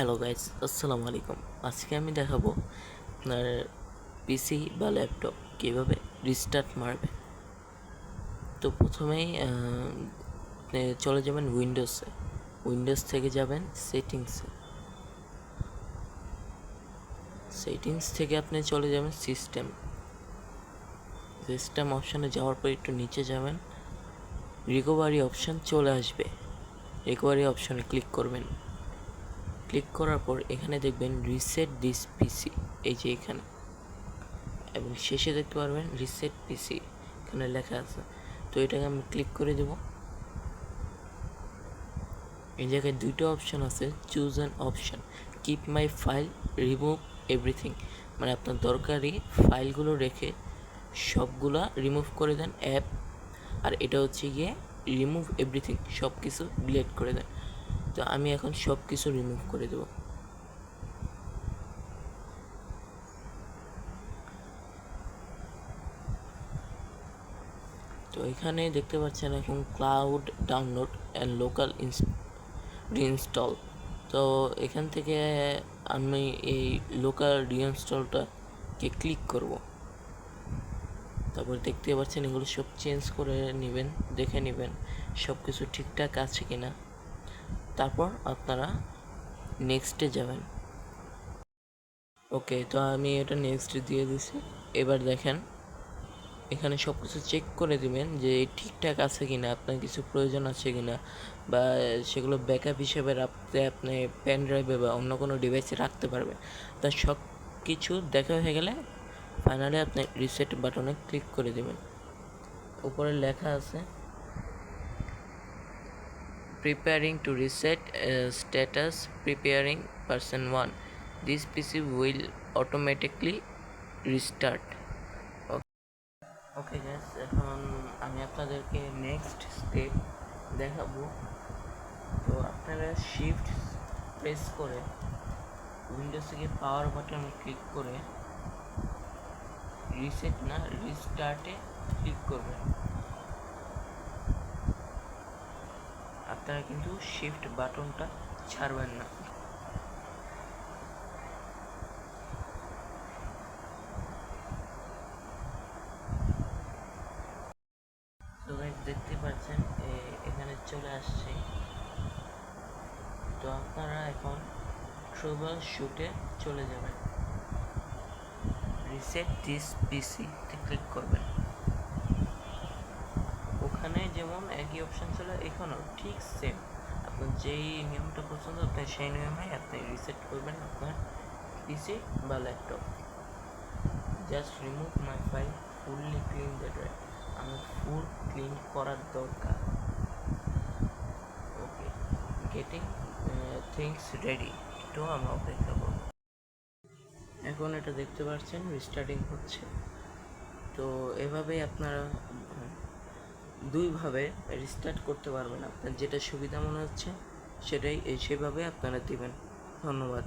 Hello guys, আসসালামু আলাইকুম। আজকে আমি দেখাবো আপনার পিসি বা ল্যাপটপ কীভাবে রিস্টার্ট মারবে। তো প্রথমেই আপনি চলে যাবেন উইন্ডোজ থেকে যাবেন সেটিংস থেকে আপনি চলে যাবেন সিস্টেম অপশানে যাওয়ার পর একটু নিচে যাবেন, রিকভারি অপশান চলে আসবে। রিকভারি অপশানে ক্লিক করবেন। ক্লিক করার পর এখানে দেখবেন রিসেট দিস পিসি, এই যে এখানে, এবং শেষে দেখতে পারবেন রিসেট পিসি, এখানে লেখা আছে। তো এটাকে আমি ক্লিক করে দেব। এই জায়গায় দুইটা অপশান আছে, choose an option, keep my file, remove everything, মানে আপনার দরকারি ফাইলগুলো রেখে সবগুলা রিমুভ করে দেন অ্যাপ, আর এটা হচ্ছে গিয়ে রিমুভ এভরিথিং, সব কিছু ডিলিট করে দেন। তো আমি এখন সব কিছু রিমুভ করে দেবো। তো এখানে দেখতে পাচ্ছেন এখন cloud download and local reinstall. তো এখান থেকে আমি এই লোকাল রিইনস্টলটাকে ক্লিক করব। তারপর দেখতে পাচ্ছেন এগুলো সব চেঞ্জ করে নেবেন, দেখে নেবেন সব কিছু ঠিকঠাক আছে কিনা। তারপর আপনারা নেক্সটে যাবেন। ওকে, তো আমি এটা নেক্সট দিয়ে দিছি। এবার দেখেন এখানে সব কিছু চেক করে দিবেন যে ঠিকঠাক আছে কিনা, আপনার কিছু প্রয়োজন আছে কিনা, বা সেগুলো ব্যাকআপ হিসেবে রাখতে আপনি পেন ড্রাইভে বা অন্য কোনো ডিভাইসে রাখতে পারবেন। তা সব কিছু দেখা হয়ে গেলে ফাইনালি আপনি রিসেট বাটনে ক্লিক করে দেবেন। উপরে লেখা আছে preparing two reset, status preparing version 1, this PC will automatically restart. Okay gas, এখন আমি আপনাদেরকে নেক্সট স্টেপ দেখাবো। তো আপনারা শিফট প্রেস করে উইন্ডোজ থেকে পাওয়ার বাটন ক্লিক করে রিস্টার্টে ক্লিক করবেন। আপনারা কিন্তু শিফট বাটনটা ছাড়বেন না। তো গাইস দেখতে পাচ্ছেন এখানে চলে আসছে। তো আপনারা এখন ট্রাবল শুটে চলে যাবেন, রিসেট দিস পিসি তে ক্লিক করবেন। ওখানে যেমন একই অপশন ছিল, এখানেও ঠিক সেম। আপনার যেই নিয়মটা পছন্দ আপনি সেই নিয়মে আপনি রিসেট করবেন আপনার পিসি বা laptop. Just remove my file, fully clean the drive, আমার ফুল ক্লিন করার দরকার। ওকে, গেটিং থিংস রেডি, তো আমরা অপেক্ষা করব। এখন এটা দেখতে পাচ্ছেন রিস্টার্টিং হচ্ছে। তো এভাবেই আপনারা দুইভাবে রিস্টার্ট করতে পারবেন। আপনার যেটা সুবিধা মনে হচ্ছে সেভাবে আপনারা দিবেন। ধন্যবাদ।